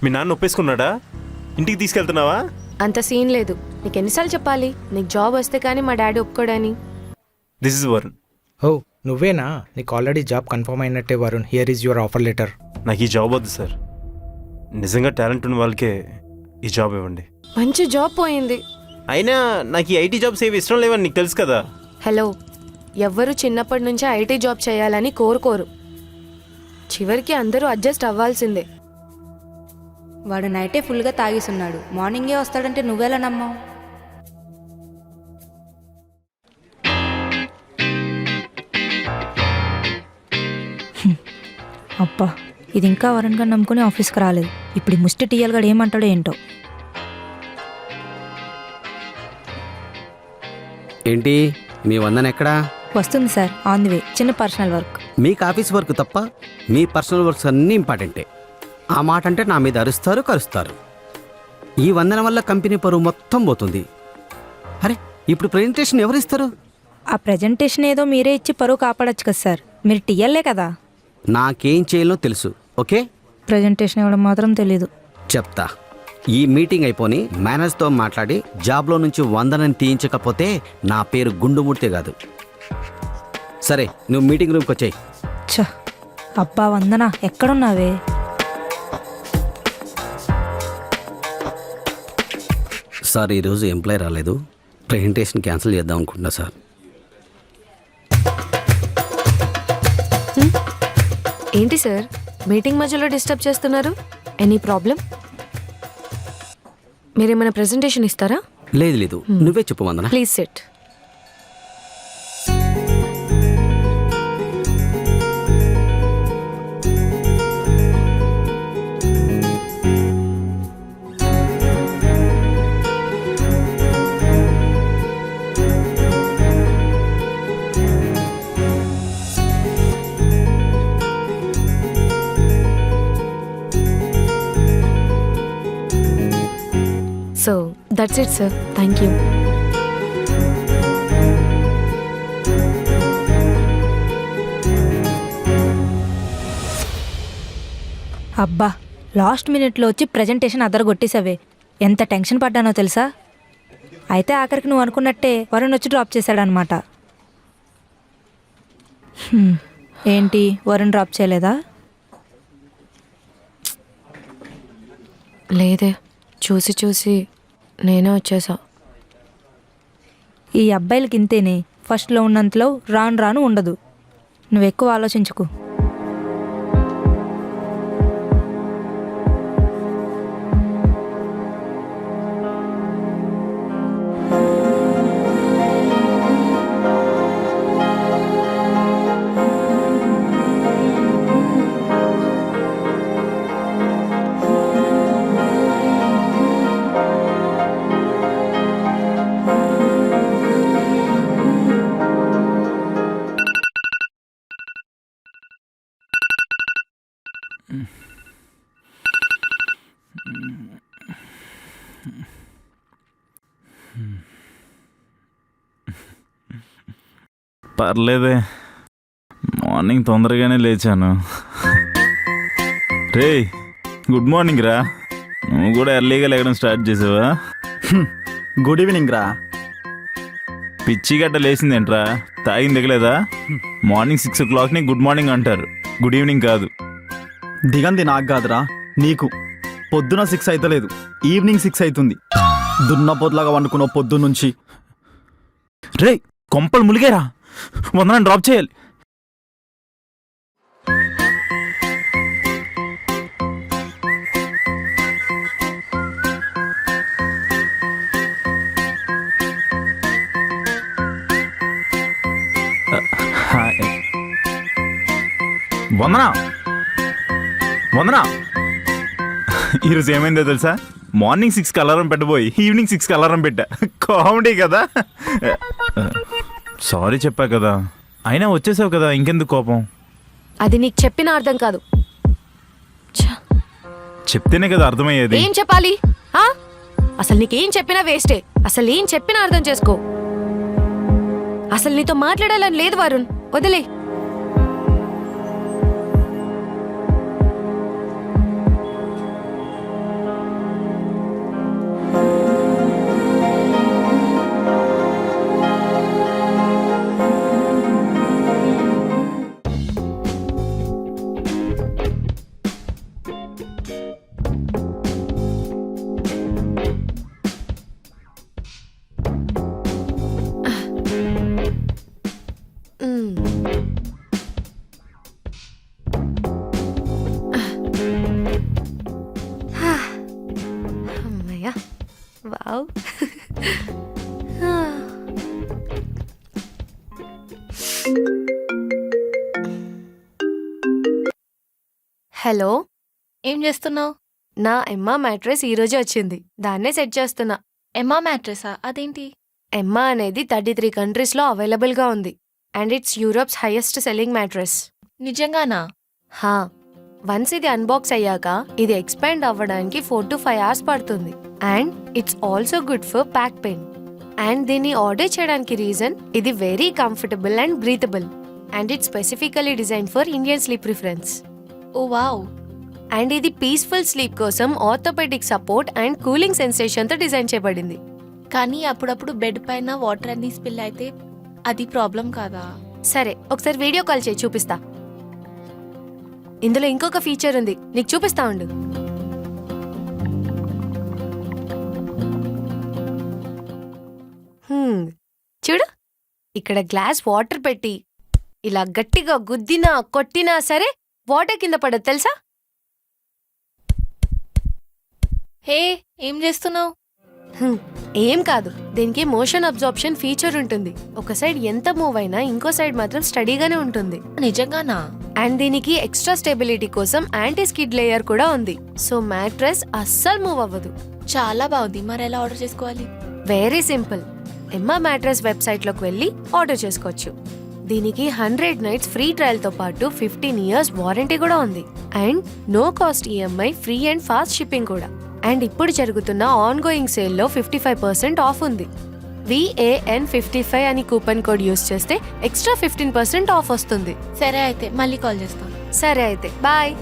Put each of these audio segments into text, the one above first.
మీ నాన్న ఒప్పేసుకున్నాడా? ఇంటికి తీసుకెళ్తున్నావా? అంత సీన్ లేదు. నీకు ఎన్నిసార్లు చెప్పాలి నీకు జాబ్ వస్తే కానీ మా డాడీ ఒప్పుకోడని. This is Varun. ఓ నువ్వేనా? నీకు ఆల్రెడీ జాబ్ కన్ఫర్మ్ అయినట్టే Varun. Here is your offer letter. నాకు ఈ జాబ్ వద్దు సార్. నిజంగా టాలెంట్ ఉన్న వాళ్ళకే ఈ జాబ్ ఇవ్వండి. మంచి జాబ్ పోయింది. అయినా నాకు ఈ ఐటీ జాబ్స్ ఏవి ఇష్టం లేవని నీకు తెలుసు కదా. హలో, ఎవ్వరు చిన్నప్పటి నుంచే ఐటీ జాబ్ చేయాలని కోరుకోరు. చివరికి అందరూ అడ్జస్ట్ అవ్వాల్సిందే. వాడు నైటే ఫుల్గా తాగేస్తున్నాడు, మార్నింగే వస్తాడంటే నువ్వెలా నమ్మావు? అబ్బా, ఇది ఇంకా వరుణ్ గారు నమ్ముకుని ఆఫీస్కి రాలేదు. ఇప్పుడు ఈ ముష్టి టీఎల్ గారు ఏమంటాడో ఏంటో. ఏంటి మీ వందన ఎక్కడా? వస్తుంది సార్, ఆన్ ది వే. చిన్న పర్సనల్ వర్క్. మీకు ఆఫీస్ వర్క్ తప్ప మీ పర్సనల్ వర్క్స్ అన్నీ ఇంపార్టెంటే. ఆ మాట అంటే నా మీద అరుస్తారు, కరుస్తారు. ఈ వందన వల్ల కంపెనీ పరువు మొత్తం పోతుంది. అరే ఇప్పుడు ప్రెజెంటేషన్ ఎవరు ఇస్తారు? ఆ ప్రెజెంటేషన్ ఏదో మీరే ఇచ్చి పరువు కాపాడచ్చు కదా సార్. మీరు టీఎల్ఏ కదా. నాకేం చేయాలో తెలుసు. ఓకే, ప్రెజెంటేషన్ ఇవ్వడం మాత్రం తెలీదు. చెప్తా. ఈ మీటింగ్ అయిపోయి మేనేజర్తో మాట్లాడి జాబ్లో నుంచి వందనని తీయించకపోతే నా పేరు గుండుమూర్తి కాదు. సరే నువ్వు మీటింగ్ రూమ్కి వచ్చాయి. ఛ, అబ్బా వందన ఎక్కడున్నావే? సార్ ఈరోజు ఎంప్లాయ్ రాలేదు, ప్రెజెంటేషన్ క్యాన్సిల్ చేద్దాం అనుకుంటున్నా సార్. ఏంటి సార్, మీటింగ్ మధ్యలో డిస్టర్బ్ చేస్తున్నారు? Any problem? మీరేమైనా ప్రెజెంటేషన్ ఇస్తారా? లేదు లేదు, నువ్వే చెప్పు Vandana. Please sit. So, that's it, sir. Thank you. అబ్బా, లాస్ట్ మినిట్లో వచ్చి ప్రెజెంటేషన్ అదరగొట్టేసావే. ఎంత టెన్షన్ పడ్డానో తెలుసా? అయితే ఆఖరికి నువ్వు అనుకున్నట్టే వరుణ్ వచ్చి డ్రాప్ చేశాడనమాట. ఏంటి, వరుణ్ డ్రాప్ చేయలేదా? లేదే, చూసి చూసి నేనే వచ్చేసా. ఈ అబ్బాయిలకి ఇంతేనే, ఫస్ట్లో ఉన్నంతలో రాను రాను ఉండదు. నువ్వు ఎక్కువ ఆలోచించుకు. పర్లేదే, మార్నింగ్ తొందరగానే లేచాను. రే గుడ్ మార్నింగ్ రా. నువ్వు కూడా ఎర్లీగా లేకడం స్టార్ట్ చేసావా? గుడ్ ఈవినింగ్ రా. పిచ్చి గడ్డ లేచిందేంట్రా? తాగింది దిగలేదా? మార్నింగ్ 6 o'clockని గుడ్ మార్నింగ్ అంటారు, గుడ్ ఈవినింగ్ కాదు. దిగంది నాకు కాదురా, నీకు. పొద్దున 6 అయితలేదు, ఈవినింగ్ 6 అవుతుంది. దున్న పొద్దులాగా వండుకున్న పొద్దు నుంచి. రే కొంపలు ములిగేరా, వందన డ్రాప్ చేయాలి. వందన వందన, ఈరోజు ఏమైందో తెలుసా? మార్నింగ్ 6కి అలారం పెట్టబోయి ఈవినింగ్ 6కి అలారం పెట్టా. కామెడీ కదా. సారీ చెప్పా కదా, అయినా వచ్చేసావు కదా, ఇంకెందుకు కోపం? అది నీకు చెప్పిన అర్థం కాదు. చెప్తేనే కదా అర్థమయ్యేది. ఏం చెప్పాలి? అసలు నీకేం చెప్పినా వేస్టే. అసలు ఏం చెప్పినా అర్థం చేసుకో. అసలు నీతో మాట్లాడాలని లేదు వరుణ్, వదిలే. హలో, ఏం చేస్తున్నావు? నా ఎమ్మా మ్యాట్రెస్ ఈరోజే వచ్చింది. దాన్నే సెట్ చేస్తున్నా. ఎమ్మా మ్యాట్రెసా? అదేంటి? ఎమ్మా అనేది 33 కంట్రీస్లో అవైలబుల్గా ఉంది. And it's Europe's highest selling mattress. నిజంగానా? హా, వన్స్ ఇది అన్బాక్స్ అయ్యాక ఇది ఎక్స్పాండ్ అవ్వడానికి 4 to 5 hours పడుతుంది. And it's also good for back pain. And దీన్ని ఆర్డర్ చేయడానికి రీజన్ ఇది very comfortable and breathable. And it's specifically design for Indian sleep preference. Oh wow. And ఇది పీస్ఫుల్ స్లీప్ కోసం orthopaedic support and cooling సెన్సేషన్తో design చేయబడింది. కానీ అప్పుడప్పుడు bed పైన వాటర్ అన్ని స్పిల్ అయితే అది ప్రాబ్లం కాదా? సరే, ఒకసారి వీడియో కాల్ చేయి, చూపిస్తా. ఇందులో ఇంకొక ఫీచర్ ఉంది, నీకు చూపిస్తా ఉండు. చూడు, ఇక్కడ గ్లాస్ వాటర్ పెట్టి ఇలా గట్టిగా గుద్దినా కొట్టినా సరే వాటర్ కింద పడదు తెలుసా? హే, ఏం చేస్తున్నావు? ఏం కాదు, దీనికి మోషన్ అబ్జార్ప్షన్ ఫీచర్ ఉంటుంది. ఒక సైడ్ ఎంత మూవ్ అయినా ఇంకో సైడ్ మాత్రం స్టడీగానే ఉంటుంది. నిజంగానా? అండ్ దీనికి ఎక్స్ట్రా స్టెబిలిటీ కోసం యాంటీ స్కిడ్ లేయర్ కూడా ఉంది. సో మ్యాట్రెస్ అస్సలు మూవ్ అవ్వదు. చాలా బాగుంది. మరి ఎలా ఆర్డర్ చేసుకోవాలి? Very simple. ఎమ్మా మ్యాట్రెస్ వెబ్సైట్లోకి వెళ్ళి ఆర్డర్ చేసుకోవచ్చు. దీనికి 100 nights ఫ్రీ ట్రయల్తో పాటు 15 years వారంటీ కూడా ఉంది. And no cost EMI, free and fast shipping కూడా. అండ్ ఇప్పుడు జరుగుతున్న ఆన్ గోయింగ్ సేల్లో 55% ఆఫ్ ఉంది. VAN55 అని కూపన్ కోడ్ యూస్ చేస్తే ఎక్స్ట్రా 15% ఆఫ్ వస్తుంది. సరే అయితే మళ్ళీ కాల్ చేస్తాను. సరే అయితే బాయ్.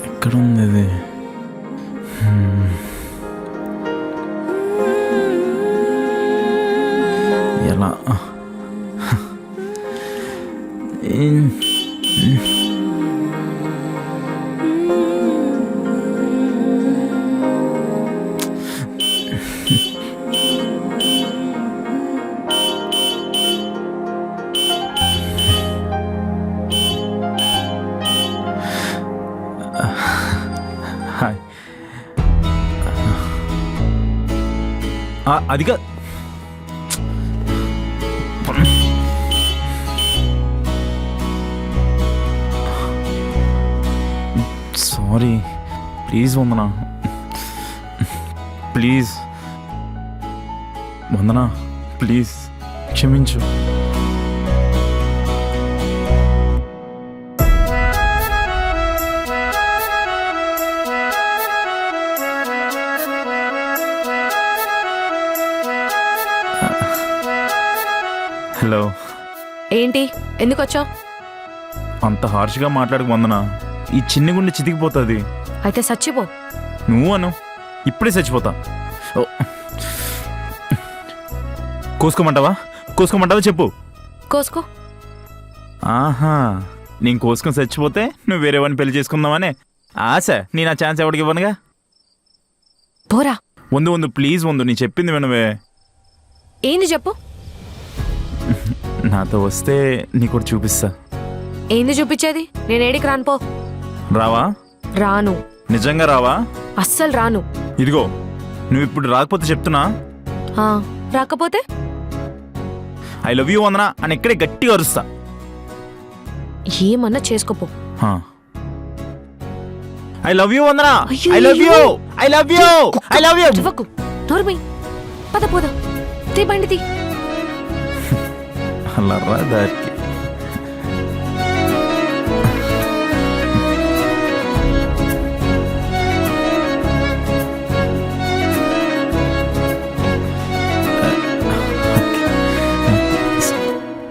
ఎక్కడుంది ఇది? ఎలా? హాయ్. అదిగా sorry, please Vandana, please Vandana, please క్షమించు. హలో. ఏంటి, ఎందుకు వచ్చావు? అంత హార్ష్గా మాట్లాడకు వందనా, ఈ చిన్ని గుండె చితికిపోతుంది. అయితే చచ్చిపో. నువ్వు అను, ఇప్పుడే చచ్చిపోతా. ఓ. కోసుకోమంటావా? కోసుకోమంటావా చెప్పు. కోసుకో. ఆహా, నేను కోసుకొని చచ్చిపోతే నువ్వు వేరే వాడిని పెళ్లి చేసుకుందామనే ఆశ. నేను ఆ ఛాన్స్ ఎవరికి ఇవ్వనుగా. పోరా. వందు ప్లీజ్ వందు, నీ చెప్పింది వినవే. ఏంది చెప్పు. నాతో వస్తే నీకు చూపిస్తా. ఏంది చూపించేది? నేను ఏడికి రాను, పో. రావా? రాను. నిజంగా రావా? అస్సలు రాను. ఇదిగో, నువ్వు ఇప్పుడు రాకపోతే చెప్తున్నా, రాకపోతే ఐ లవ్ యూ వందనా అని ఇక్కడే గట్టిగా అరుస్తా. ఏమన్నా చేసుకోపో. ఐ లవ్ యూ వందనా, అయ్యో, I love you, I love you, I love you. చువ్వకు, నోర్మై. పద పోదాం. తీ బండి తీ. అలా రా దారికి.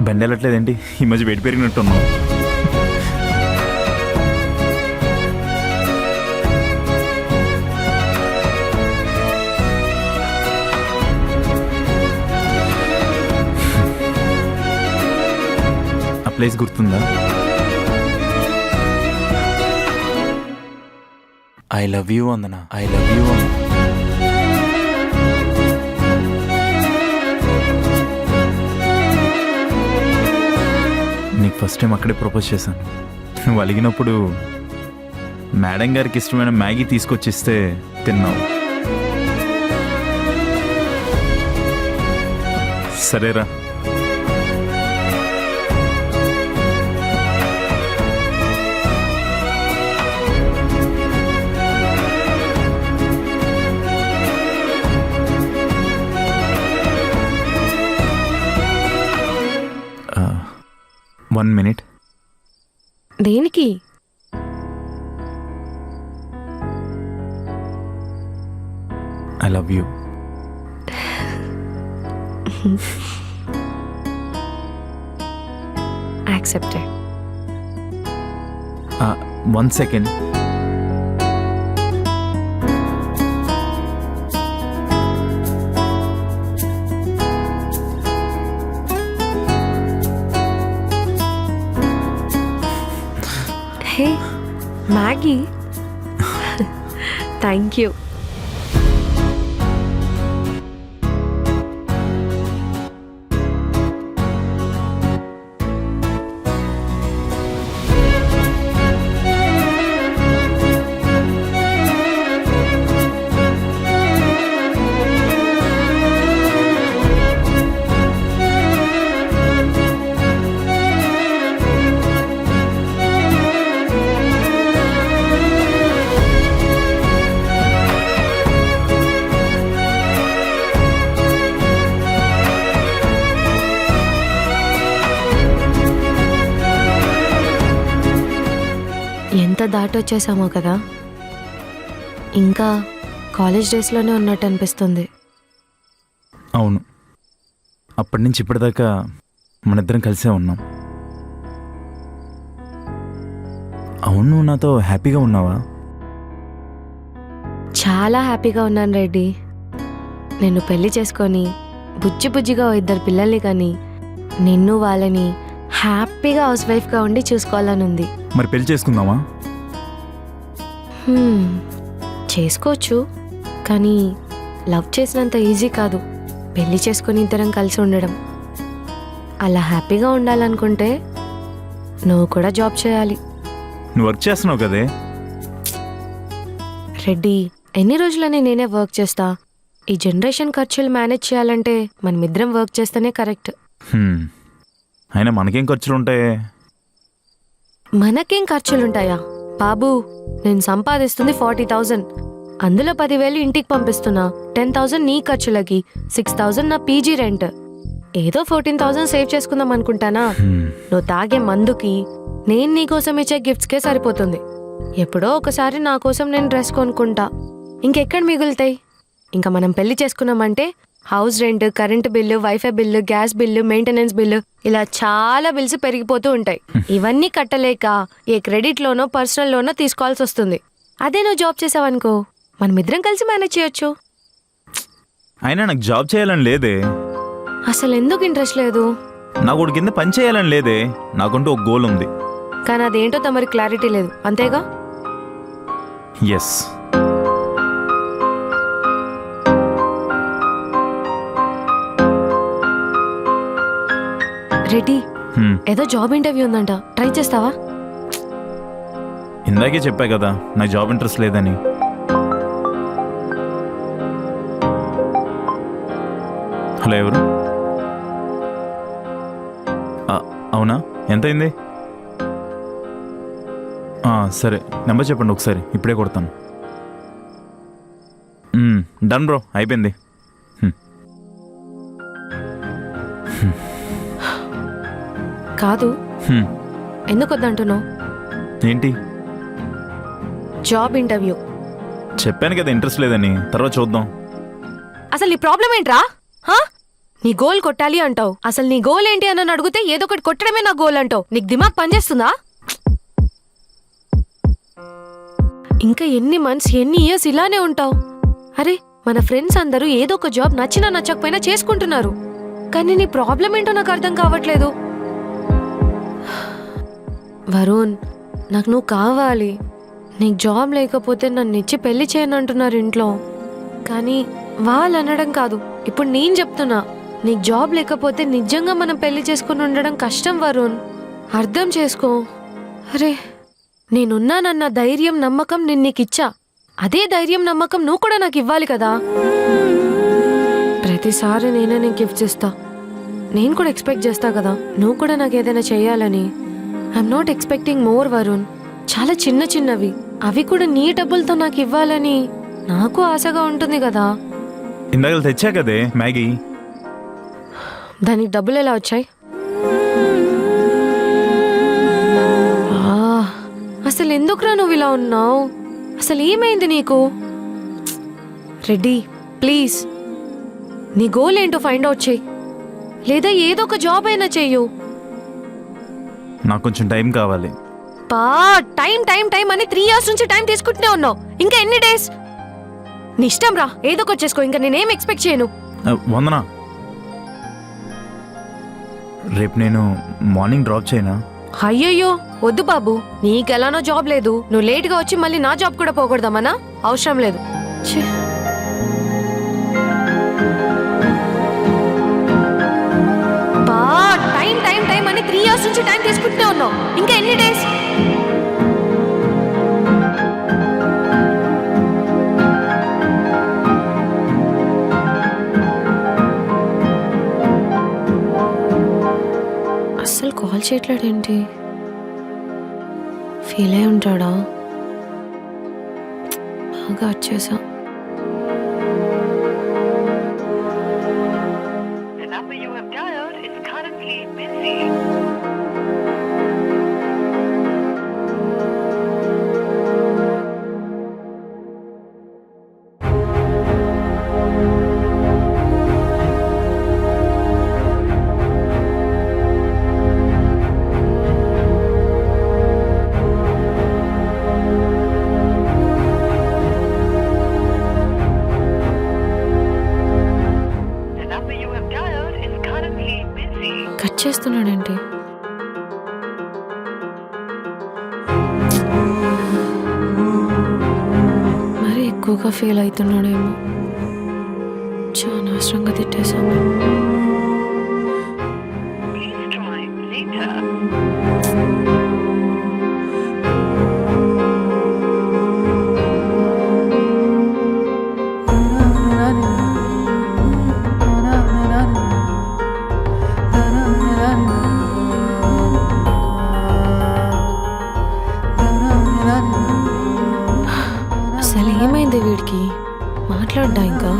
బండి వెళ్ళట్లేదేంటి? ఈ మధ్య వెయిట్ పెరిగినట్టున్నావు. ఆ ప్లేస్ గుర్తుందా? I love you Vandana, I love you Vandana. నీకు ఫస్ట్ టైం అక్కడే ప్రపోజ్ చేశాను. నువ్వు అలిగినప్పుడు మేడం గారికి ఇష్టమైన మ్యాగీ తీసుకొచ్చిస్తే తిన్నావు. సరేరా. One minute. దేనికి? I love you. Accepted. 1 second. Hey Maggi, thank you. ఎంత దాటొచ్చేసామో కదా, ఇంకా కాలేజ్ డేస్లోనే ఉన్నట్టు అనిపిస్తుంది. అవును, అప్పటి నుంచి ఇప్పటిదాకా మన ఇద్దరం కలిసే ఉన్నాం. అవును, నువ్వు నాతో హ్యాపీగా ఉన్నావా? చాలా హ్యాపీగా ఉన్నాను రెడ్డి. నిన్ను పెళ్లి చేసుకొని బుజ్జి బుజ్జిగా ఓ 2 పిల్లల్ని కానీ నిన్ను వాళ్ళని హ్యాపీగా హౌస్ వైఫ్గా ఉండి చూసుకోవాలని ఉంది. మరి పెళ్లి చేసుకుందామా? చేసుకోవచ్చు, కానీ లవ్ చేసినంత ఈజీ కాదు పెళ్లి చేసుకొని ఇద్దరం కలిసి ఉండడం. అలా హ్యాపీగా ఉండాలనుకుంటే నువ్వు కూడా జాబ్ చేయాలి. నువ్వు వర్క్ చేస్తున్నావు కదే. రెడ్డి, ఎన్ని రోజులని నేనే వర్క్ చేస్తా? ఈ జనరేషన్ ఖర్చులు మేనేజ్ చేయాలంటే మనమిద్దరం వర్క్ చేస్తేనే కరెక్ట్. అయినా మనకేం ఖర్చులు ఉంటాయి? మనకేం ఖర్చులుంటాయా బాబు? నేను సంపాదిస్తుంది 40,000, అందులో 10,000 ఇంటికి పంపిస్తున్నా, 10,000 నీ ఖర్చులకి, 6,000 నా పీజీ రెంట్, ఏదో 14,000 సేవ్ చేసుకుందాం అనుకుంటానా? నువ్వు తాగే మందుకి, నేను నీకోసం ఇచ్చే గిఫ్ట్స్కే సరిపోతుంది. ఎప్పుడో ఒకసారి నా కోసం నేను డ్రెస్ కొనుక్కుంటా, ఇంకెక్కడ మిగులుతాయి? ఇంకా మనం పెళ్లి చేసుకున్నామంటే house rent, current bill, wifi bill, gas bill, maintenance bill, ఇలా చాలా బిల్స్ పెరిగిపోతూ ఉంటాయి. ఇవన్నీ కట్టలేక ఏ క్రెడిట్ లోనో పర్సనల్ లోనో తీసుకోవాల్సి వస్తుంది. అదే నువ్వు జాబ్ చేసావనుకో, మనమిద్దరం కలిసి మేనేజ్ చేయొచ్చు. అయినా నాకు జాబ్ చేయాలని లేదే. అసలు ఎందుకు ఇంట్రెస్ట్ లేదు? నాకు ఒకటి కింద పని చేయాలని లేదే. నాకంటూ ఒక గోల్ ఉంది, కానీ అదేంటో తమరికి క్లారిటీ లేదు, అంతేగా? ఎస్. రెడ్డి, ఏదో జాబ్ ఇంటర్వ్యూ ఉందంట, ట్రై చేస్తావా? ఇందాకే చెప్పా కదా నాకు జాబ్ ఇంట్రెస్ట్ లేదని. హలో, ఎవరు? అవునా, ఎంతైంది? సరే, నెంబర్ చెప్పండి ఒకసారి, ఇప్పుడే కొడతాను. డన్ బ్రో, అయిపోయింది. కాదు, ఎందుకు వద్దంటున్నావు? ఏంటి? Job interview. చెప్పాను కదా ఇంట్రెస్ట్ లేదని, తర్వాత చూద్దాం. అసలు నీ ప్రాబ్లం ఏంట్రా? నీ గోల్ కొట్టాలి అంటావు, అసలు నీ గోల్ ఏంటి అని అడిగితే ఏదో ఒకటి కొట్టడమే నా గోల్ అంటావు. నీకు దిమాగ్ పనిచేస్తుందా? ఇంకా ఎన్ని మంత్స్, ఎన్ని ఇయర్స్ ఇలానే ఉంటావు? అరే, మన ఫ్రెండ్స్ అందరూ ఏదో ఒక జాబ్ నచ్చినా నచ్చకపోయినా చేసుకుంటున్నారు, కానీ నీ ప్రాబ్లం ఏంటో నాకు అర్థం కావట్లేదు. వరుణ్, నాకు నువ్వు కావాలి. నీకు జాబ్ లేకపోతే నన్ను ఇచ్చి పెళ్లి చేయనంటున్నారు ఇంట్లో, కానీ వాళ్ళు అనడం కాదు, ఇప్పుడు నేను చెప్తున్నా, నీకు జాబ్ లేకపోతే నిజంగా మనం పెళ్లి చేసుకుని ఉండడం కష్టం వరుణ్, అర్థం చేసుకో. అరే, నేనున్నానన్న ధైర్యం, నమ్మకం నేను నీకు ఇచ్చా, అదే ధైర్యం, నమ్మకం నువ్వు కూడా నాకు ఇవ్వాలి కదా. ప్రతిసారి నేనే నీకు గిఫ్ట్స్ ఇస్తా, నేను కూడా ఎక్స్పెక్ట్ చేస్తా కదా నువ్వు కూడా నాకు ఏదైనా చేయాలని. I'm not expecting more Varun. చాలా చిన్న చిన్నవి, అవి కూడా నీ డబ్బులతో నాకు ఇవ్వాలని నాకు ఆశగా ఉంటుంది కదా. ఇందాక తెచ్చా కదే మ్యాగీ. దానికి డబ్బులు ఎలా వచ్చాయి? అసలు ఎందుకురా నువ్వు ఇలా ఉన్నావు? అసలు ఏమైంది నీకు? రెడ్డి ప్లీజ్ నీ గోల్ ఏంటో ఫైండ్ అవుట్ చేయి, లేదా ఏదో ఒక జాబ్ అయినా చెయ్యు. నాకు కొంచెం టైం కావాలి. టైం టైం టైం అని 3 years నుంచి టైం తీసుకుంటూనే ఉన్నావు. ఇంకా ఎన్ని డేస్? నీ ఇష్టం రా, ఏదో ఒకటి చేసుకో. ఇంకా నేనేం ఎక్స్పెక్ట్ చేయను. వందనా, రేపు నేను మార్నింగ్ డ్రాప్ చేయనా? అయ్యయ్యో వద్దు బాబు, నీకెలానో జాబ్ లేదు. నువ్వు లేట్గా వచ్చి మళ్ళీ నా జాబ్ కూడా పోకూడదామనా? అవసరం లేదు. ఛీ. టైం టైం టైం అని 3 years నుంచి టైం తీసుకుంటూనే ఉన్నావు. ఇంకా ఎన్ని డేస్? అస్సలు కాల్ చేయట్లేడేంటి? ఫీల్ అయి ఉంటాడా? బాగా వచ్చేసా. కట్ చేస్తున్నాడేంటి? మరి ఎక్కువగా ఫీల్ అవుతున్నాడేమో. చాలా అనవసరంగా తిట్టేశాను. అసలు ఏమైంది వీడికి? మాట్లాడ్డా ఇంకా?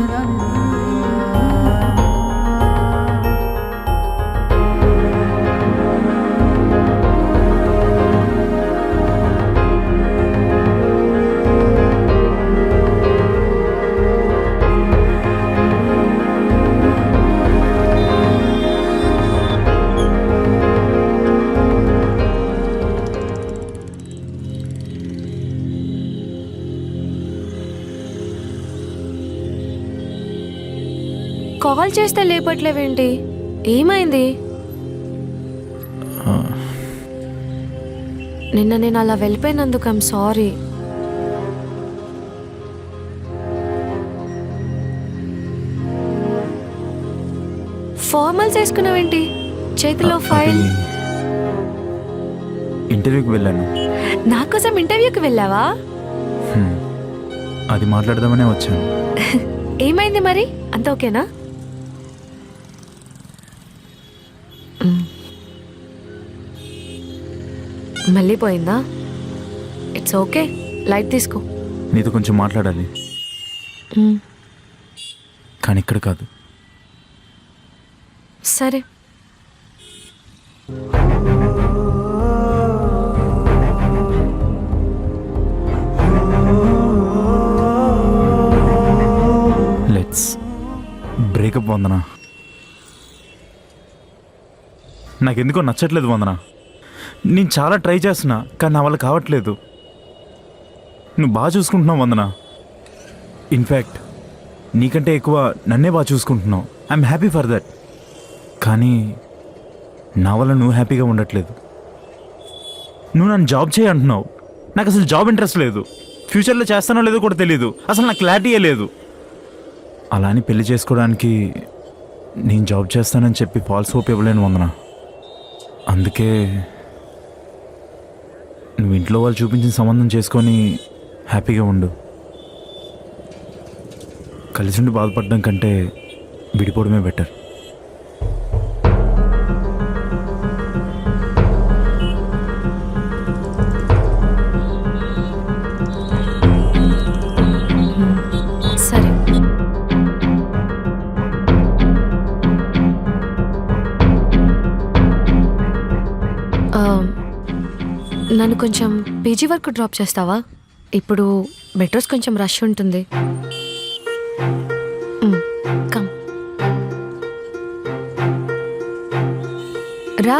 కాల్ చేస్తే లేపట్లేవేంటి? ఏమైంది? నిన్న నేను అలా వెళ్ళిపోయినందుకు ఐమ్ సారీ. ఫార్మల్స్ వేసుకున్నావేంటి? చేతిలో ఫైల్. ఇంటర్వ్యూకి వెళ్ళాను. నా కోసం ఇంటర్వ్యూకి వెళ్ళావా? అది మాట్లాడదామనే వచ్చాను. ఏమైంది మరి? అంత ఓకేనా? మళ్ళీ పోయిందా? ఇట్స్ ఓకే, లైట్ తీసుకో. నీతో కొంచెం మాట్లాడాలి, కానీ ఇక్కడ కాదు. సరే. లెట్స్ బ్రేకప్ వందనా. నాకెందుకో నచ్చట్లేదు వందనా. నేను చాలా ట్రై చేస్తున్నా, కానీ నా వల్ల కావట్లేదు. నువ్వు బాగా చూసుకుంటున్నావు వందనా. ఇన్ఫ్యాక్ట్ నీకంటే ఎక్కువ నన్నే బాగా చూసుకుంటున్నావు. I'm happy for that. కానీ నా వల్ల నువ్వు హ్యాపీగా ఉండట్లేదు. నువ్వు నన్ను జాబ్ చేయి అంటున్నావు. నాకు అసలు జాబ్ ఇంట్రెస్ట్ లేదు. ఫ్యూచర్లో చేస్తానో లేదో కూడా తెలియదు. అసలు నాకు క్లారిటీయే లేదు. అలా అని పెళ్లి చేసుకోవడానికి నేను జాబ్ చేస్తానని చెప్పి ఫాల్స్ హోప్ ఇవ్వలేను వందనా. అందుకే నువ్వు ఇంట్లో వాళ్ళు చూపించిన సంబంధం చేసుకొని హ్యాపీగా ఉండు. కలిసి ఉండి బాధపడడం కంటే విడిపోవడమే బెటర్. నన్ను కొంచెం పీజీ వరకు డ్రాప్ చేస్తావా? ఇప్పుడు మెట్రోస్ కొంచెం రష్ ఉంటుంది. కమ్ రా.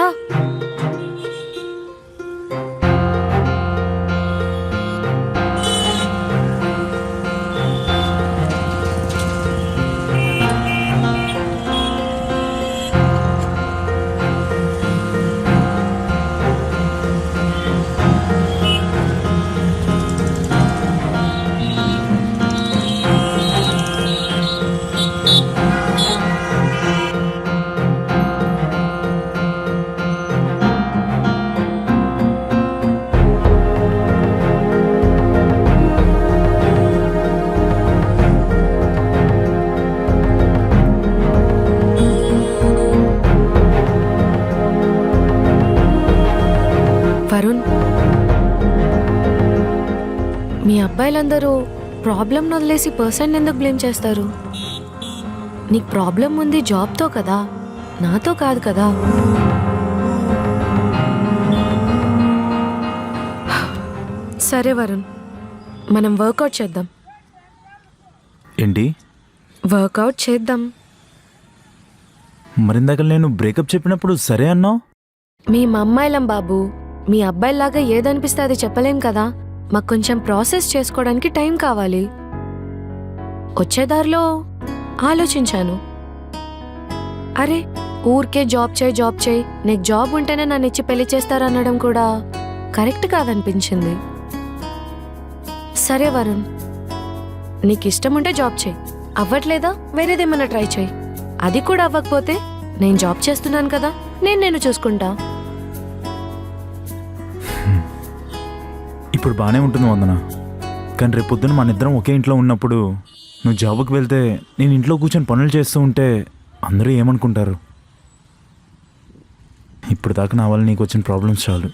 వరుణ్, మీ అబ్బాయిలందరూ ప్రాబ్లం వదిలేసి పర్సన్ ఎందుకు బ్లేమ్ చేస్తారు? నీకు ప్రాబ్లం ఉంది జాబ్తో కదా, నాతో కాదు కదా. సరే వరుణ్, మనం వర్కౌట్ చేద్దాం. ఏంటి? వర్కౌట్ చేద్దాం. మరిందాక నేను బ్రేకప్ చెప్పినప్పుడు సరే అన్నావు. మీ అమ్మాయిలం బాబు, మీ అబ్బాయిలాగా ఏదనిపిస్తే అది చెప్పలేం కదా. మాకు కొంచెం ప్రాసెస్ చేసుకోవడానికి టైం కావాలి. వచ్చేదారిలో ఆలోచించాను. అరే ఊరికే జాబ్ చేయి, నీకు జాబ్ ఉంటేనే నన్ను ఇచ్చి పెళ్లి చేస్తారనడం కూడా కరెక్ట్ కాదనిపించింది. సరే వరుణ్, నీకు ఇష్టం ఉంటే జాబ్ చేయి, అవ్వట్లేదా వేరేదేమన్నా ట్రై చేయి. అది కూడా అవ్వకపోతే నేను జాబ్ చేస్తున్నాను కదా, నేను చూసుకుంటా. ఇప్పుడు బాగానే ఉంటుంది వందన, కానీ రేపు పొద్దున మన ఇద్దరం ఒకే ఇంట్లో ఉన్నప్పుడు నువ్వు జాబ్కి వెళ్తే నేను ఇంట్లో కూర్చొని పనులు చేస్తూ ఉంటే అందరూ ఏమనుకుంటారు? ఇప్పుడు దాకా నా వల్ల నీకు వచ్చిన ప్రాబ్లమ్స్ చాలు.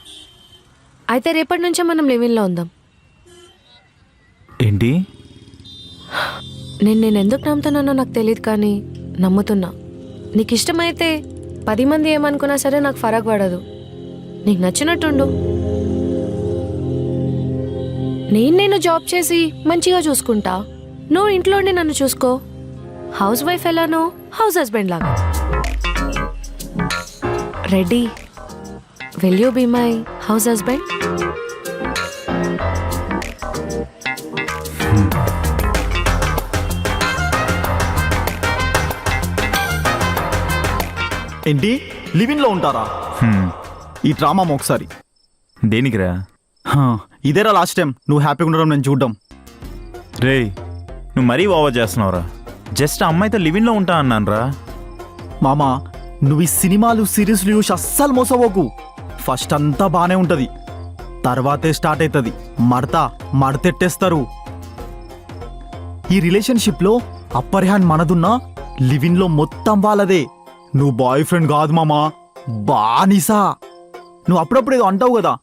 అయితే రేపటి నుంచే మనం లివింగ్లో ఉందాం. ఏంటి? నేను ఎందుకు నమ్ముతున్నానో నాకు తెలియదు, కానీ నమ్ముతున్నా. నీకు ఇష్టమైతే 10 మంది ఏమనుకున్నా సరే నాకు ఫరక్ పడదు. నీకు నచ్చినట్టుండు. నేను జాబ్ చేసి మంచిగా చూసుకుంటా, నువ్వు ఇంట్లోనే నన్ను చూసుకో. హౌస్ వైఫ్ ఎలానో హౌస్ హస్బెండ్ లాగా. Ready? Will you be my house husband? ఏంటి లివింగ్లో ఉంటారా? ఈ డ్రామా ఒకసారి. దేనికిరా? ఇదేరా లాస్ట్ టైం నువ్వు హ్యాపీగా ఉండడం నేను చూడడం. రేయ్, నువ్వు మరీ ఓవర్ చేస్తున్నావురా. జస్ట్ అమ్మాయితో లివింగ్లో ఉంటా అన్నాను రా. మామా, నువ్వు ఈ సినిమాలు సిరీస్లు చూసి అస్సలు మోసపోకు. ఫస్ట్ అంతా బాగానే ఉంటుంది, తర్వాతే స్టార్ట్ అవుతుంది మడతెట్టేస్తారు. ఈ రిలేషన్షిప్లో అప్పర్ హ్యాండ్ మనదున్నా లివింగ్లో మొత్తం వాళ్ళదే. నువ్వు బాయ్ ఫ్రెండ్ కాదు మామా, బానిసా. నువ్వు అప్పుడప్పుడు ఏదో అంటావు కదా,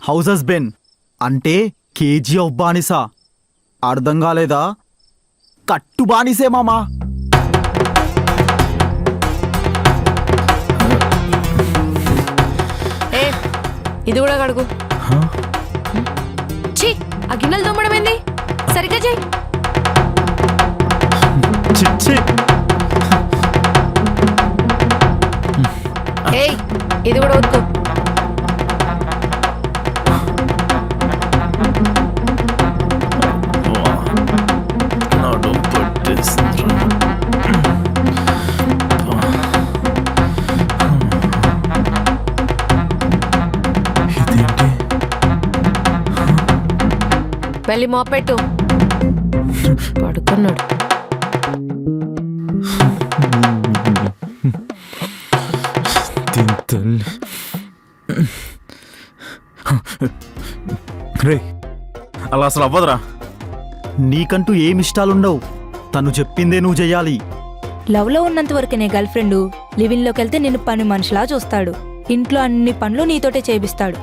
హౌస్ హస్బెండ్ అంటే కేజీ ఆఫ్ బానిసా. అర్థం కాలేదా? కట్టు బానిసే మామా. ఇది కూడా కడుగు. ఛీ, ఆ గిన్నెలు తోమడం ఏంది? సరిగ్గా చెయ్యి. ఏయ్, ఇది కూడా వద్దు. వెళ్ళి మోపెట్టు. పడుకున్నాడు. రే, అలా అసలు అవ్వదురా. నీకంటూ ఏం ఇష్టాలుండవు, తను చెప్పిందే నువ్వు చెయ్యాలి. లవ్లో ఉన్నంత వరకు నీ గర్ల్ ఫ్రెండ్ లివింగ్లోకి వెళ్తే నిన్ను పని మనిషిలా చూస్తాడు. ఇంట్లో అన్ని పనులు నీతోటే చేపిస్తాడు.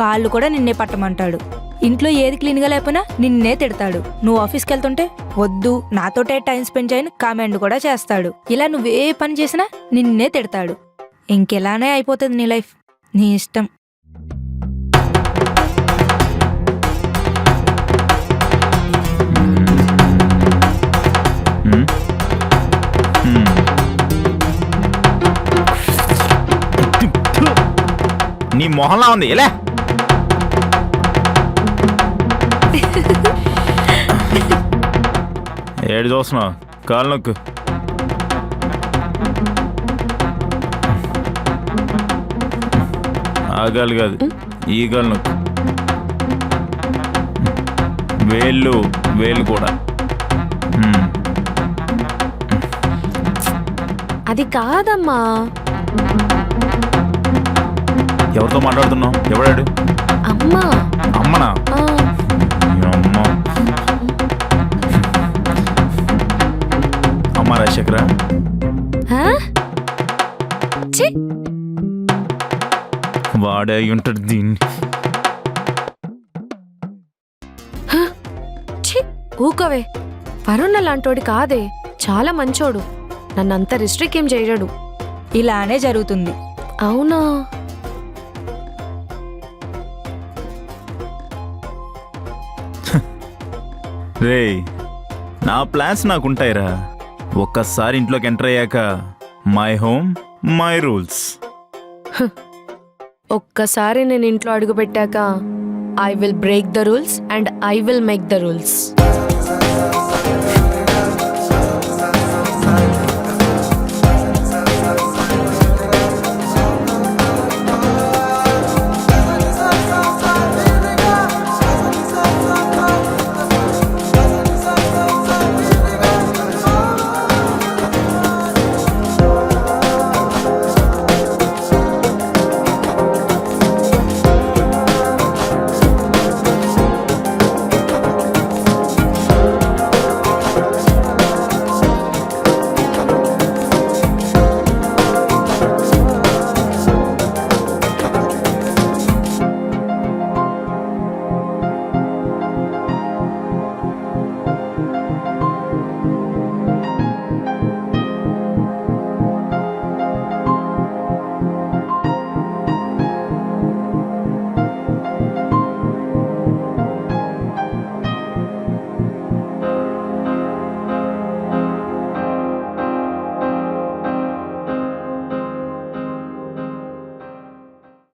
కాళ్ళు కూడా నిన్నే పట్టమంటాడు. ఇంట్లో ఏది క్లీన్గా లేకపోయినా నిన్నే తిడతాడు. నువ్వు ఆఫీస్కి వెళ్తుంటే వద్దు నాతోటే టైం స్పెండ్ చేయని కామెంట్ కూడా చేస్తాడు. ఇలా నువ్వు ఏ పని చేసినా నిన్నే తిడతాడు. ఇంకెలానే అయిపోతుంది నీ లైఫ్. నీ ఇష్టం. నీ మొహంలా ఉంది ఎలా ఏడు చూస్తున్నావు కాలు నొక్కు ఆ గాలి కాదు ఈ గాలి నొక్కు వేళ్ళు వేళ్ళు కూడా అది కాదమ్మా. ఎవరితో మాట్లాడుతున్నావు ఎవడాడు అమ్మా. అమ్మనా ఆ, అమ్మ అమ్మ రాజశేఖరా హా? ఛీ, వాడే అయి ఉంటాడు దీన్ని ఛీ, ఊకవే. వరుణ్ లాంటోడి కాదే, చాలా మంచోడు. నన్నంత రిస్ట్రిక్ట్ ఏం చేయడు. ఇలానే జరుగుతుంది. అవునా? రేయ్ నా ప్లాన్స్ నాకుంటాయిరా. ఒక్కసారి ఇంట్లోకి ఎంటర్ అయ్యాక మై హోమ్ మై రూల్స్. ఒక్కసారి నేను ఇంట్లో అడుగు పెట్టాక I will break the rules and I will make the rules.